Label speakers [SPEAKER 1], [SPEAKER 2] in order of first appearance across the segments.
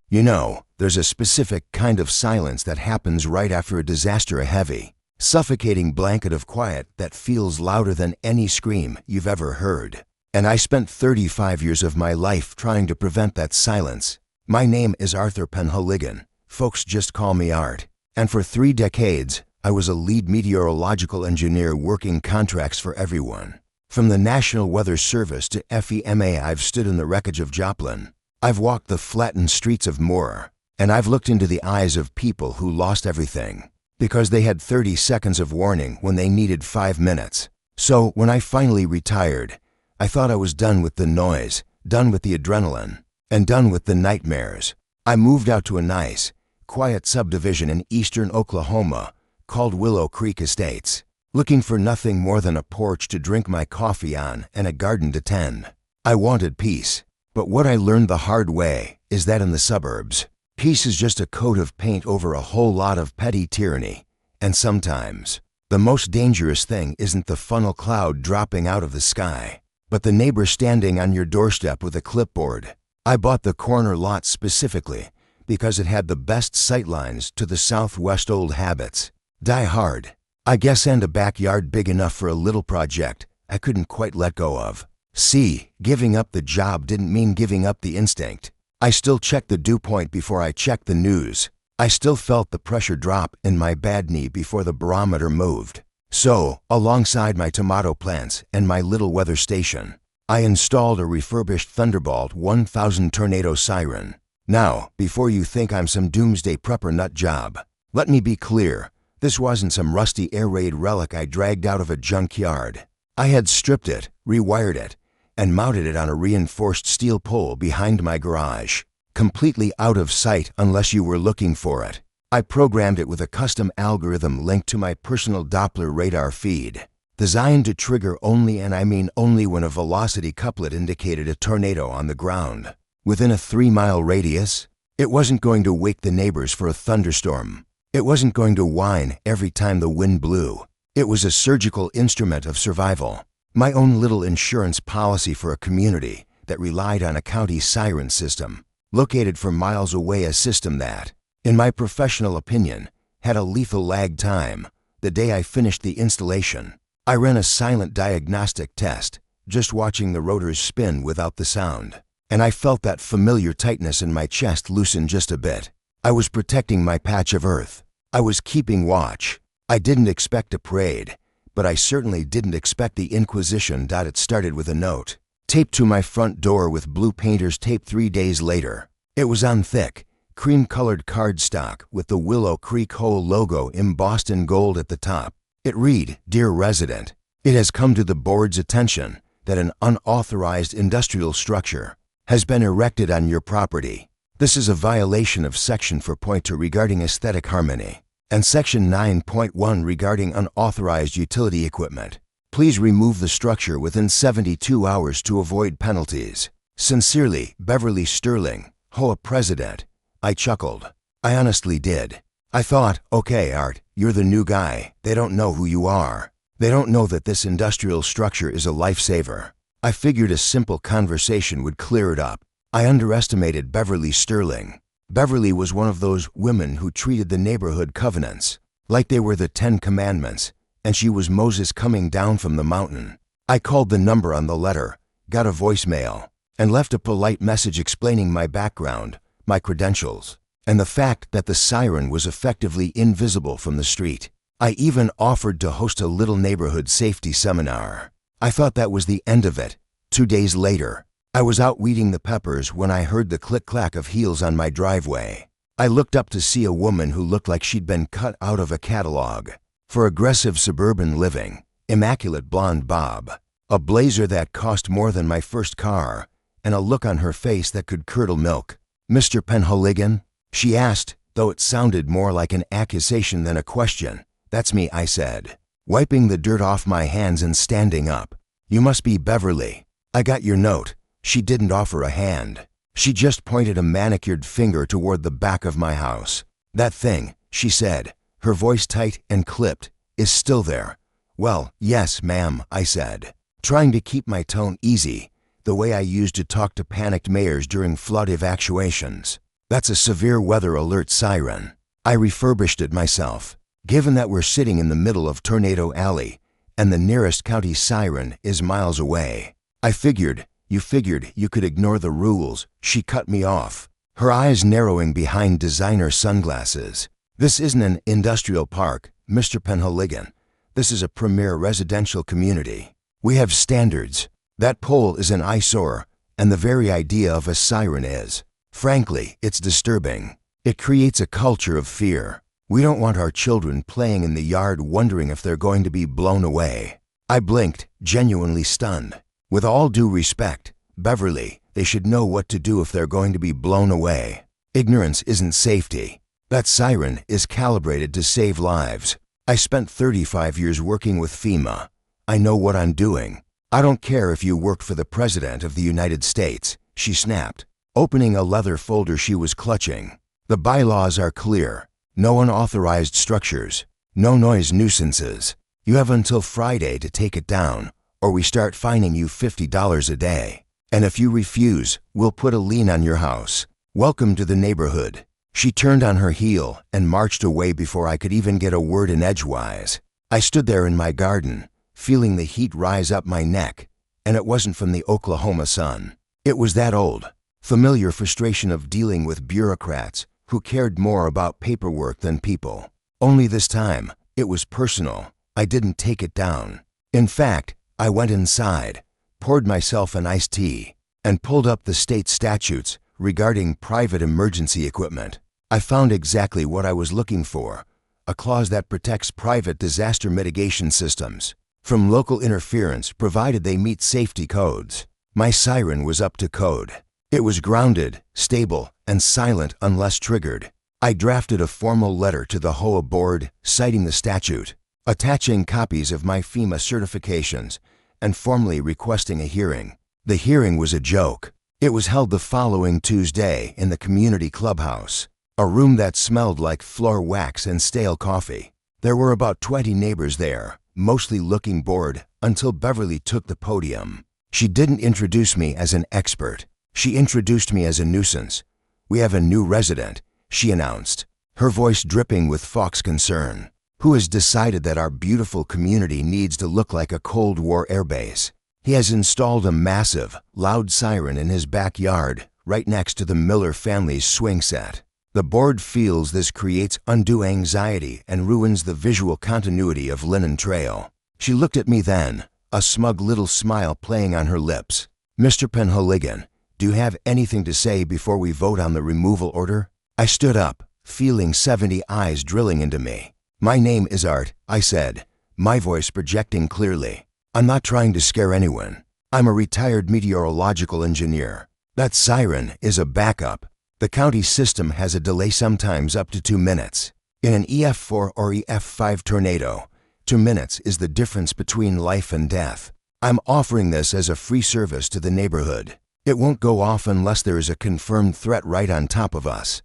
[SPEAKER 1] You know, there's a specific kind of silence that happens right after a disaster, a heavy, suffocating blanket of quiet that feels louder than any scream you've ever heard. And I spent 35 years of my life trying to prevent that silence. My name is Arthur Penhaligon. Folks just call me Art. And for 3 decades, I was a lead meteorological engineer working contracts for everyone. From the National Weather Service to FEMA, I've stood in the wreckage of Joplin. I've walked the flattened streets of Moore. And I've looked into the eyes of people who lost everything because they had 30 seconds of warning when they needed 5 minutes. So when I finally retired, I thought I was done with the noise, done with the adrenaline, and done with the nightmares. I moved out to a nice, quiet subdivision in eastern Oklahoma called Willow Creek Estates, looking for nothing more than a porch to drink my coffee on and a garden to tend. I wanted peace, but what I learned the hard way is that in the suburbs, peace is just a coat of paint over a whole lot of petty tyranny. And sometimes, the most dangerous thing isn't the funnel cloud dropping out of the sky, but the neighbor standing on your doorstep with a clipboard. I bought the corner lot specifically because it had the best sightlines to the southwest old habits. Die hard, I guess, and a backyard big enough for a little project I couldn't quite let go of. See, giving up the job didn't mean giving up the instinct. I still checked the dew point before I checked the news. I still felt the pressure drop in my bad knee before the barometer moved. So, alongside my tomato plants and my little weather station, I installed a refurbished Thunderbolt 1000 tornado siren. Now, before you think I'm some doomsday prepper nut job, let me be clear. This wasn't some rusty air raid relic I dragged out of a junkyard. I had stripped it, rewired it, and mounted it on a reinforced steel pole behind my garage, completely out of sight unless you were looking for it. I programmed it with a custom algorithm linked to my personal Doppler radar feed, designed to trigger only, and I mean only, when a velocity couplet indicated a tornado on the ground. Within a 3-mile radius, it wasn't going to wake the neighbors for a thunderstorm. It wasn't going to whine every time the wind blew. It was a surgical instrument of survival. My own little insurance policy for a community that relied on a county siren system, located for miles away, a system that, in my professional opinion, had a lethal lag time. The day I finished the installation, I ran a silent diagnostic test, just watching the rotors spin without the sound. And I felt that familiar tightness in my chest loosen just a bit. I was protecting my patch of earth. I was keeping watch. I didn't expect a parade, but I certainly didn't expect the Inquisition. It started with a note, taped to my front door with blue painter's tape 3 days later. It was on thick, cream-colored cardstock with the Willow Creek HOA logo embossed in gold at the top. It read, "Dear resident, it has come to the board's attention that an unauthorized industrial structure has been erected on your property. This is a violation of Section 4.2 regarding aesthetic harmony and Section 9.1 regarding unauthorized utility equipment. Please remove the structure within 72 hours to avoid penalties. Sincerely, Beverly Sterling, HOA President." I chuckled. I honestly did. I thought, okay, Art, you're the new guy. They don't know who you are. They don't know that this industrial structure is a lifesaver. I figured a simple conversation would clear it up. I underestimated Beverly Sterling. Beverly was one of those women who treated the neighborhood covenants like they were the 10 Commandments, and she was Moses coming down from the mountain. I called the number on the letter, got a voicemail, and left a polite message explaining my background, my credentials, and the fact that the siren was effectively invisible from the street. I even offered to host a little neighborhood safety seminar. I thought that was the end of it. 2 days later, I was out weeding the peppers when I heard the click-clack of heels on my driveway. I looked up to see a woman who looked like she'd been cut out of a catalog. For aggressive suburban living, immaculate blonde bob, a blazer that cost more than my first car, and a look on her face that could curdle milk. "Mr. Penhaligon?" she asked, though it sounded more like an accusation than a question. "That's me," I said, wiping the dirt off my hands and standing up. "You must be Beverly. I got your note." She didn't offer a hand. She just pointed a manicured finger toward the back of my house. "That thing," she said, her voice tight and clipped, "is still there." "Well, yes, ma'am," I said, trying to keep my tone easy, the way I used to talk to panicked mayors during flood evacuations. That's a severe weather alert siren. I refurbished it myself. Given that we're sitting in the middle of Tornado Alley and the nearest county siren is miles away, I figured you could ignore the rules. She cut me off, her eyes narrowing behind designer sunglasses. This isn't an industrial park, Mr. Penhaligon. This is a premier residential community. We have standards. That pole is an eyesore, and the very idea of a siren is. Frankly, it's disturbing. It creates a culture of fear. We don't want our children playing in the yard wondering if they're going to be blown away. I blinked, genuinely stunned. With all due respect, Beverly, they should know what to do if they're going to be blown away. Ignorance isn't safety. That siren is calibrated to save lives. I spent 35 years working with FEMA. I know what I'm doing. I don't care if you worked for the President of the United States, she snapped, opening a leather folder she was clutching. The bylaws are clear. No unauthorized structures. No noise nuisances. You have until Friday to take it down, or we start fining you $50 a day. And if you refuse, we'll put a lien on your house. Welcome to the neighborhood. She turned on her heel and marched away before I could even get a word in edgewise. I stood there in my garden, feeling the heat rise up my neck, and it wasn't from the Oklahoma sun. It was that old, familiar frustration of dealing with bureaucrats who cared more about paperwork than people. Only this time, it was personal. I didn't take it down. In fact, I went inside, poured myself an iced tea, and pulled up the state statutes regarding private emergency equipment. I found exactly what I was looking for, a clause that protects private disaster mitigation systems from local interference provided they meet safety codes. My siren was up to code. It was grounded, stable, and silent unless triggered. I drafted a formal letter to the HOA board citing the statute, attaching copies of my FEMA certifications, and formally requesting a hearing. The hearing was a joke. It was held the following Tuesday in the community clubhouse, a room that smelled like floor wax and stale coffee. There were about 20 neighbors there, mostly looking bored, until Beverly took the podium. She didn't introduce me as an expert. She introduced me as a nuisance. We have a new resident, she announced, her voice dripping with fox concern, who has decided that our beautiful community needs to look like a Cold War airbase. He has installed a massive, loud siren in his backyard, right next to the Miller family's swing set. The board feels this creates undue anxiety and ruins the visual continuity of Linen Trail. She looked at me then, a smug little smile playing on her lips. Mr. Penhaligon, do you have anything to say before we vote on the removal order? I stood up, feeling 70 eyes drilling into me. My name is Art, I said, my voice projecting clearly. I'm not trying to scare anyone. I'm a retired meteorological engineer. That siren is a backup. The county system has a delay sometimes up to 2 minutes. In an EF4 or EF5 tornado, 2 minutes is the difference between life and death. I'm offering this as a free service to the neighborhood. It won't go off unless there is a confirmed threat right on top of us.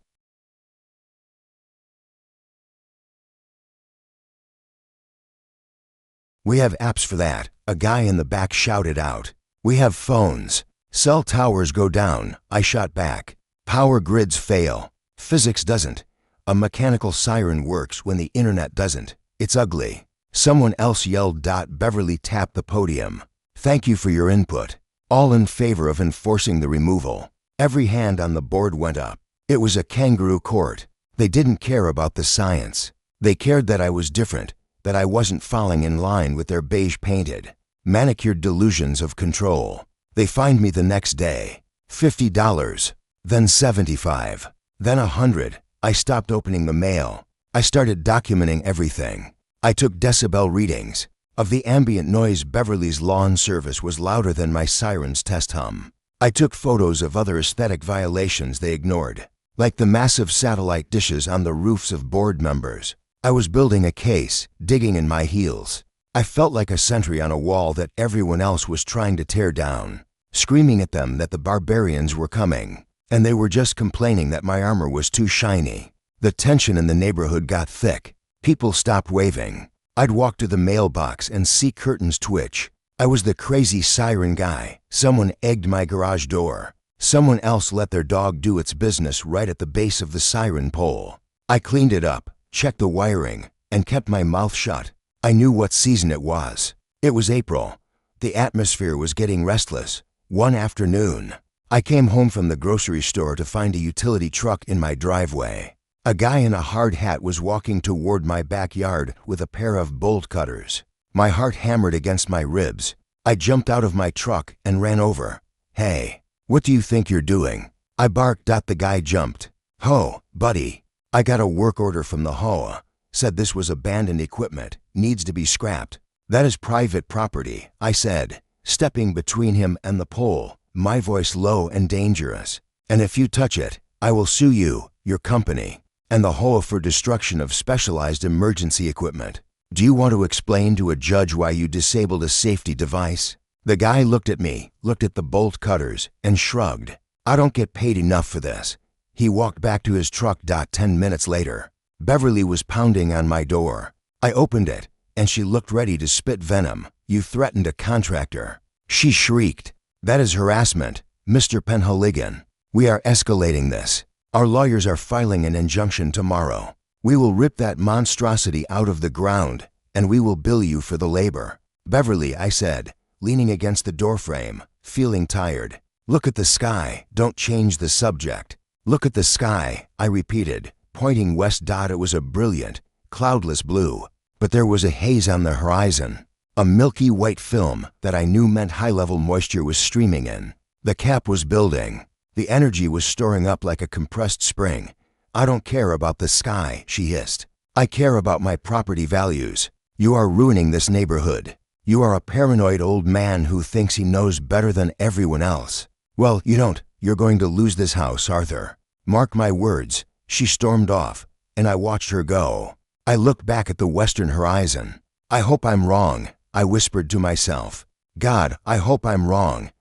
[SPEAKER 1] We have apps for that, a guy in the back shouted out. We have phones. Cell towers go down, I shot back. Power grids fail. Physics doesn't. A mechanical siren works when the internet doesn't. It's ugly. Someone else yelled. Beverly tapped the podium. Thank you for your input. All in favor of enforcing the removal. Every hand on the board went up. It was a kangaroo court. They didn't care about the science. They cared that I was different, that I wasn't falling in line with their beige-painted, manicured delusions of control. They fined me the next day. $50, then $75, then $100. I stopped opening the mail. I started documenting everything. I took decibel readings. Of the ambient noise, Beverly's lawn service was louder than my siren's test hum. I took photos of other aesthetic violations they ignored, like the massive satellite dishes on the roofs of board members. I was building a case, digging in my heels. I felt like a sentry on a wall that everyone else was trying to tear down, screaming at them that the barbarians were coming, and they were just complaining that my armor was too shiny. The tension in the neighborhood got thick. People stopped waving. I'd walk to the mailbox and see curtains twitch. I was the crazy siren guy. Someone egged my garage door. Someone else let their dog do its business right at the base of the siren pole. I cleaned it up, checked the wiring, and kept my mouth shut. I knew what season it was. It was April. The atmosphere was getting restless. One afternoon, I came home from the grocery store to find a utility truck in my driveway. A guy in a hard hat was walking toward my backyard with a pair of bolt cutters. My heart hammered against my ribs. I jumped out of my truck and ran over. "Hey, what do you think you're doing?" I barked. The guy jumped. "Ho, buddy. I got a work order from the HOA. Said this was abandoned equipment, needs to be scrapped." "That is private property," I said, stepping between him and the pole, my voice low and dangerous. "And if you touch it, I will sue you, your company, and the HOA for destruction of specialized emergency equipment. Do you want to explain to a judge why you disabled a safety device?" The guy looked at me, looked at the bolt cutters, and shrugged. "I don't get paid enough for this." He walked back to his truck. 10 minutes later, Beverly was pounding on my door. I opened it, and she looked ready to spit venom. "You threatened a contractor," she shrieked. "That is harassment, Mr. Penhaligon. We are escalating this. Our lawyers are filing an injunction tomorrow. We will rip that monstrosity out of the ground, and we will bill you for the labor." "Beverly," I said, leaning against the doorframe, feeling tired. "Look at the sky. Don't change the subject." "Look at the sky," I repeated, pointing west. It was a brilliant, cloudless blue, but there was a haze on the horizon, a milky white film that I knew meant high-level moisture was streaming in. The cap was building. The energy was storing up like a compressed spring. "I don't care about the sky," she hissed. "I care about my property values. You are ruining this neighborhood. You are a paranoid old man who thinks he knows better than everyone else. Well, you don't. You're going to lose this house, Arthur. Mark my words." She stormed off, and I watched her go. I looked back at the western horizon. "I hope I'm wrong," I whispered to myself. "God, I hope I'm wrong."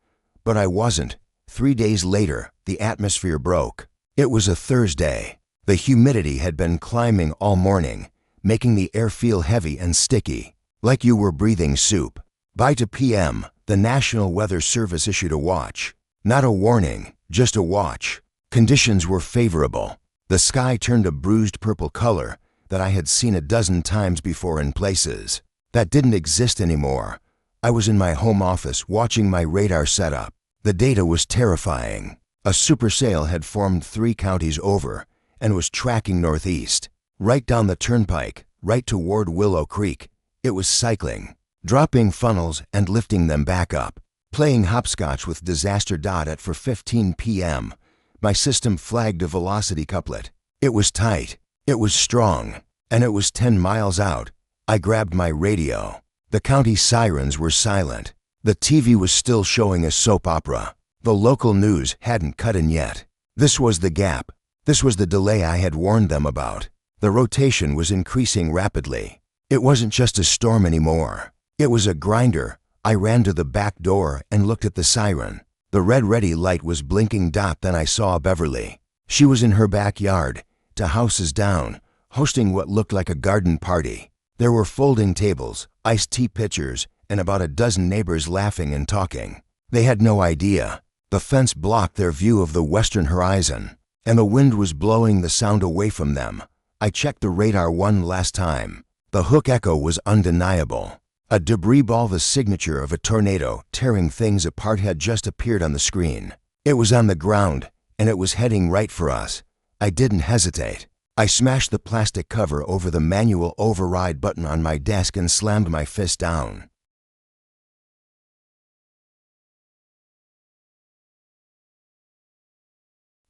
[SPEAKER 1] But I wasn't. 3 days later, the atmosphere broke. It was a Thursday. The humidity had been climbing all morning, making the air feel heavy and sticky, like you were breathing soup. By 2 p.m., the National Weather Service issued a watch. Not a warning, just a watch. Conditions were favorable. The sky turned a bruised purple color that I had seen a dozen times before in places that didn't exist anymore. I was in my home office watching my radar setup. The data was terrifying. A supercell had formed 3 counties over and was tracking northeast, right down the turnpike, right toward Willow Creek. It was cycling, dropping funnels and lifting them back up, playing hopscotch with disaster. At 4:15 p.m., my system flagged a velocity couplet. It was tight, it was strong, and it was 10 miles out. I grabbed my radio. The county sirens were silent. The TV was still showing a soap opera. The local news hadn't cut in yet. This was the gap. This was the delay I had warned them about. The rotation was increasing rapidly. It wasn't just a storm anymore. It was a grinder. I ran to the back door and looked at the siren. The red ready light was blinking. Then I saw Beverly. She was in her backyard, 2 houses down, hosting what looked like a garden party. There were folding tables, iced tea pitchers, and about a dozen neighbors laughing and talking. They had no idea. The fence blocked their view of the western horizon, and the wind was blowing the sound away from them. I checked the radar one last time. The hook echo was undeniable. A debris ball, the signature of a tornado tearing things apart, had just appeared on the screen. It was on the ground, and it was heading right for us. I didn't hesitate. I smashed the plastic cover over the manual override button on my desk and slammed my fist down.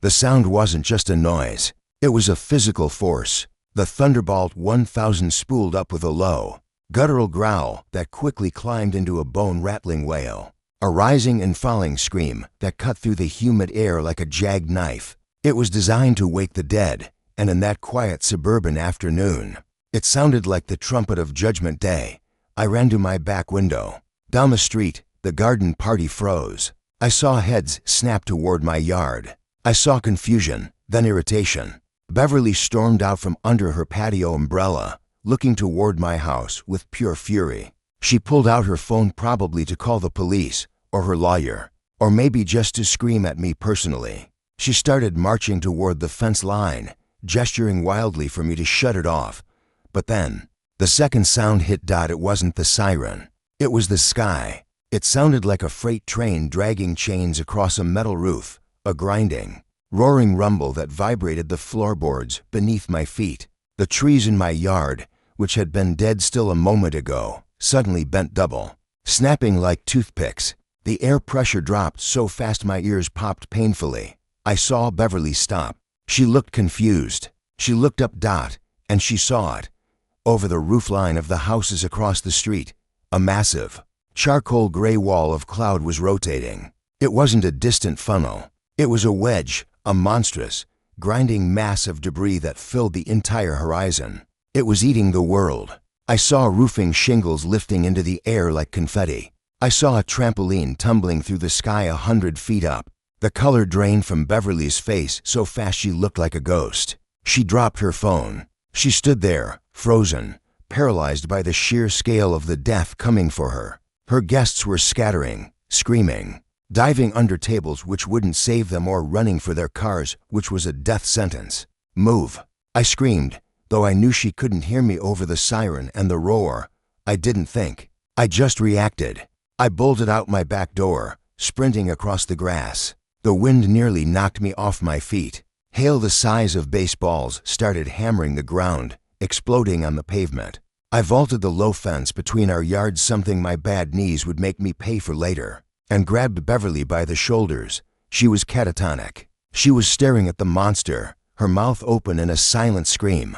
[SPEAKER 1] The sound wasn't just a noise. It was a physical force. The Thunderbolt 1000 spooled up with a low, guttural growl that quickly climbed into a bone-rattling wail, a rising and falling scream that cut through the humid air like a jagged knife. It was designed to wake the dead, and in that quiet suburban afternoon, it sounded like the trumpet of Judgment Day. I ran to my back window. Down the street, the garden party froze. I saw heads snap toward my yard. I saw confusion, then irritation. Beverly stormed out from under her patio umbrella, looking toward my house with pure fury. She pulled out her phone, probably to call the police or her lawyer. Or maybe just to scream at me personally. She started marching toward the fence line, gesturing wildly for me to shut it off. But then, the second sound hit. It wasn't the siren. It was the sky. It sounded like a freight train dragging chains across a metal roof, a grinding, roaring rumble that vibrated the floorboards beneath my feet. The trees in my yard, which had been dead still a moment ago, suddenly bent double, snapping like toothpicks. The air pressure dropped so fast my ears popped painfully. I saw Beverly stop. She looked confused. She looked up. And she saw it. Over the roofline of the houses across the street, a massive, charcoal gray wall of cloud was rotating. It wasn't a distant funnel. It was a wedge, a monstrous, grinding mass of debris that filled the entire horizon. It was eating the world. I saw roofing shingles lifting into the air like confetti. I saw a trampoline tumbling through the sky 100 feet up. The color drained from Beverly's face so fast she looked like a ghost. She dropped her phone. She stood there, frozen, paralyzed by the sheer scale of the death coming for her. Her guests were scattering, screaming, diving under tables which wouldn't save them, or running for their cars, which was a death sentence. Move! I screamed, though I knew she couldn't hear me over the siren and the roar. I didn't think. I just reacted. I bolted out my back door, sprinting across the grass. The wind nearly knocked me off my feet. Hail the size of baseballs started hammering the ground, exploding on the pavement. I vaulted the low fence between our yards, something my bad knees would make me pay for later, and grabbed Beverly by the shoulders. She was catatonic. She was staring at the monster, her mouth open in a silent scream.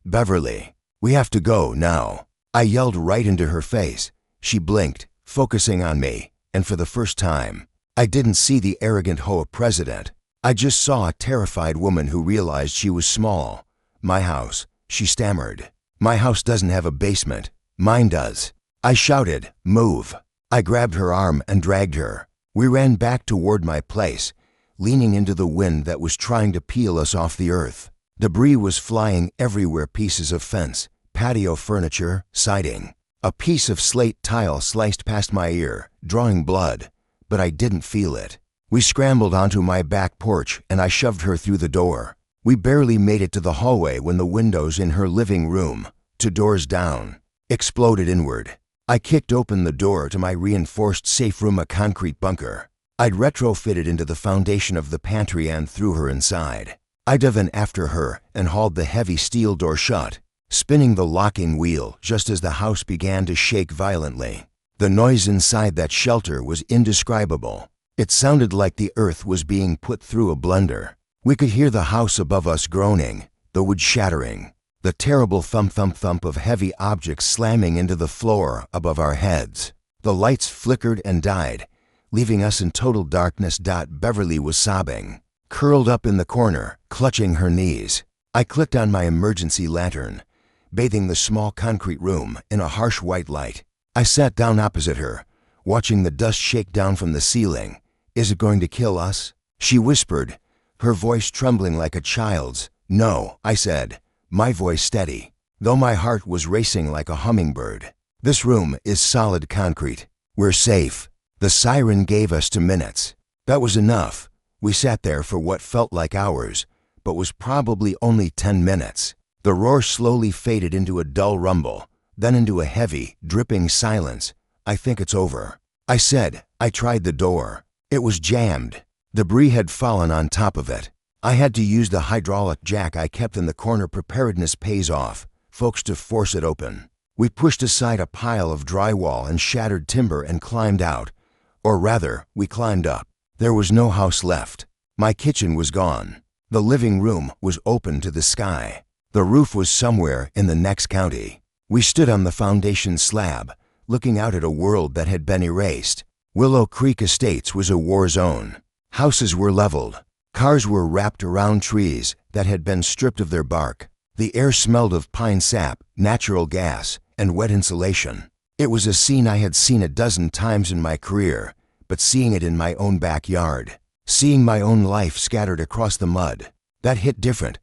[SPEAKER 1] "Beverly, we have to go now." I yelled right into her face. She blinked, focusing on me, and for the first time, I didn't see the arrogant HOA president. I just saw a terrified woman who realized she was small. "My house," she stammered. "My house doesn't have a basement. Mine does." I shouted, "Move." I grabbed her arm and dragged her. We ran back toward my place, leaning into the wind that was trying to peel us off the earth. Debris was flying everywhere, pieces of fence, patio furniture, siding. A piece of slate tile sliced past my ear, drawing blood, but I didn't feel it. We scrambled onto my back porch and I shoved her through the door. We barely made it to the hallway when the windows in her living room, 2 doors down, exploded inward. I kicked open the door to my reinforced safe room, a concrete bunker. I'd retrofitted into the foundation of the pantry, and threw her inside. I dove in after her and hauled the heavy steel door shut, spinning the locking wheel just as the house began to shake violently. The noise inside that shelter was indescribable. It sounded like the earth was being put through a blender. We could hear the house above us groaning, the wood shattering, the terrible thump-thump-thump of heavy objects slamming into the floor above our heads. The lights flickered and died, leaving us in total darkness. Beverly was sobbing, curled up in the corner, clutching her knees. I clicked on my emergency lantern, bathing the small concrete room in a harsh white light. I sat down opposite her, watching the dust shake down from the ceiling. "Is it going to kill us?" she whispered, her voice trembling like a child's. "No," I said, my voice steady, though my heart was racing like a hummingbird. "This room is solid concrete. We're safe." The siren gave us 2 minutes. That was enough. We sat there for what felt like hours, but was probably only 10 minutes. The roar slowly faded into a dull rumble, then into a heavy, dripping silence. "I think it's over," I said. I tried the door. It was jammed. Debris had fallen on top of it. I had to use the hydraulic jack I kept in the corner. Preparedness pays off, folks, to force it open. We pushed aside a pile of drywall and shattered timber and climbed out. Or rather, we climbed up. There was no house left. My kitchen was gone. The living room was open to the sky. The roof was somewhere in the next county. We stood on the foundation slab, looking out at a world that had been erased. Willow Creek Estates was a war zone. Houses were leveled. Cars were wrapped around trees that had been stripped of their bark. The air smelled of pine sap, natural gas, and wet insulation. It was a scene I had seen 12 times in my career, but seeing it in my own backyard, seeing my own life scattered across the mud, that hit different.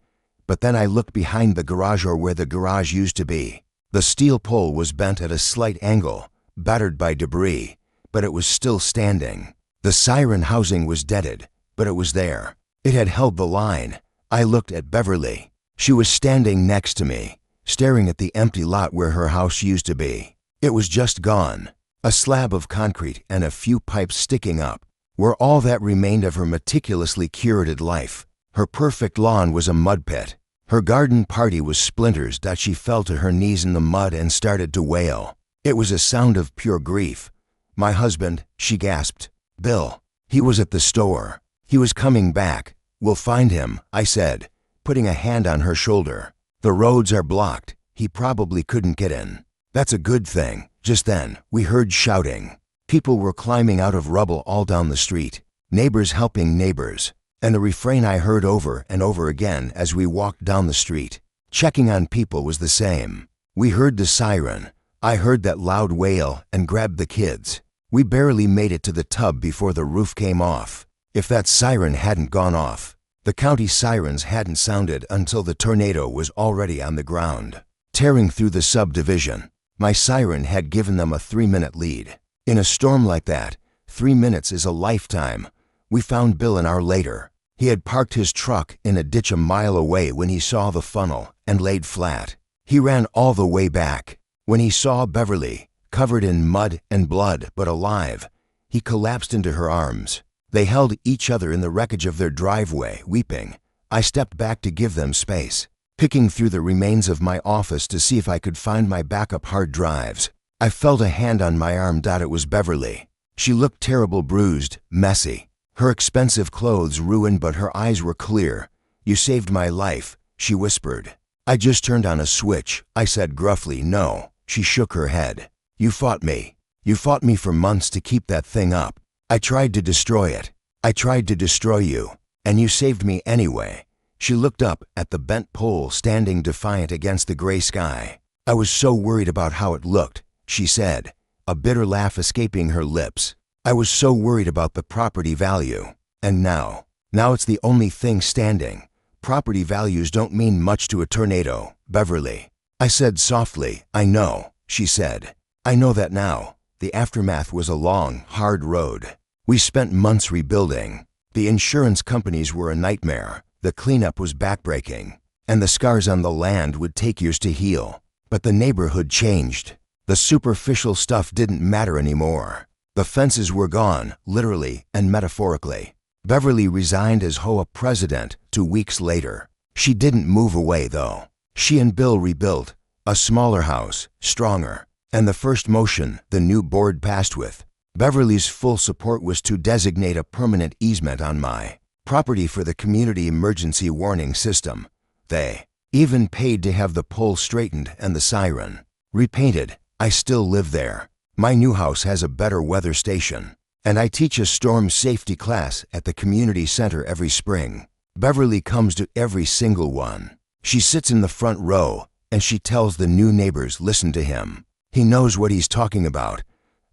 [SPEAKER 1] But then I looked behind the garage, or where the garage used to be. The steel pole was bent at a slight angle, battered by debris, but it was still standing. The Siren housing was deaded, but it was there. It had held the line. I looked at Beverly. She was standing next to me, staring at the empty lot where her house used to be. It was just gone. A slab of concrete and a few pipes sticking up were all that remained of her meticulously curated life. Her perfect lawn was a mud pit. Her garden party was splinters that she fell to her knees in the mud and started to wail. It was a sound of pure grief. "My husband," she gasped. "Bill. He was at the store. He was coming back. We'll find him," I said, putting a hand on her shoulder. "The roads are blocked. He probably couldn't get in." "That's a good thing." Just then, we heard shouting. People were climbing out of rubble all down the street, neighbors helping neighbors, and the refrain I heard over and over again as we walked down the street. Checking on people was the same. We heard the siren. I heard that loud wail and grabbed the kids. We barely made it to the tub before the roof came off. If that siren hadn't gone off, the county sirens hadn't sounded until the tornado was already on the ground, tearing through the subdivision. My siren had given them a 3-minute lead. In a storm like that, 3 minutes is a lifetime. We found Bill an hour later. He had parked his truck in a ditch a mile away when he saw the funnel and laid flat. He ran all the way back. When he saw Beverly, covered in mud and blood but alive, he collapsed into her arms. They held each other in the wreckage of their driveway, weeping. I stepped back to give them space, picking through the remains of my office to see if I could find my backup hard drives. I felt a hand on my arm. It was Beverly. She looked terrible, bruised, messy. Her expensive clothes ruined, but her eyes were clear. "You saved my life," she whispered. "I just turned on a switch," I said gruffly. "No." She shook her head. "You fought me. You fought me for months to keep that thing up. I tried to destroy it. I tried to destroy you. And you saved me anyway." She looked up at the bent pole standing defiant against the gray sky. "I was so worried about how it looked," she said, a bitter laugh escaping her lips. "I was so worried about the property value. And now it's the only thing standing. Property values don't mean much to a tornado, Beverly." I said softly. "I know," she said. "I know that now." The aftermath was a long, hard road. We spent months rebuilding. The insurance companies were a nightmare. The cleanup was backbreaking. And the scars on the land would take years to heal. But the neighborhood changed. The superficial stuff didn't matter anymore. The fences were gone, literally and metaphorically. Beverly resigned as HOA president 2 weeks later. She didn't move away, though. She and Bill rebuilt a smaller house, stronger. And the first motion the new board passed with Beverly's full support was to designate a permanent easement on my property for the community emergency warning system. They even paid to have the pole straightened and the siren repainted. I still live there. My new house has a better weather station. And I teach a storm safety class at the community center every spring. Beverly comes to every single one. She sits in the front row and she tells the new neighbors, "Listen to him. He knows what he's talking about."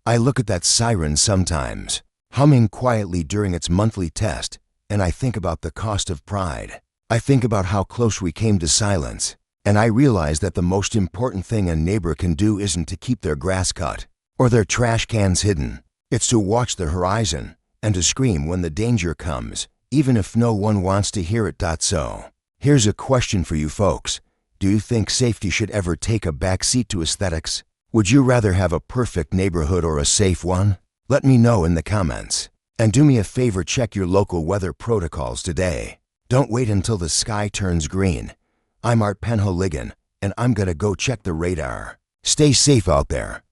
[SPEAKER 1] I look at that siren sometimes, humming quietly during its monthly test, and I think about the cost of pride. I think about how close we came to silence, and I realize that the most important thing a neighbor can do isn't to keep their grass cut or their trash cans hidden. It's to watch the horizon and to scream when the danger comes, even if no one wants to hear it. So, here's a question for you folks. Do you think safety should ever take a backseat to aesthetics? Would you rather have a perfect neighborhood or a safe one? Let me know in the comments. And do me a favor, check your local weather protocols today. Don't wait until the sky turns green. I'm Art Penhaligon, and I'm gonna go check the radar. Stay safe out there.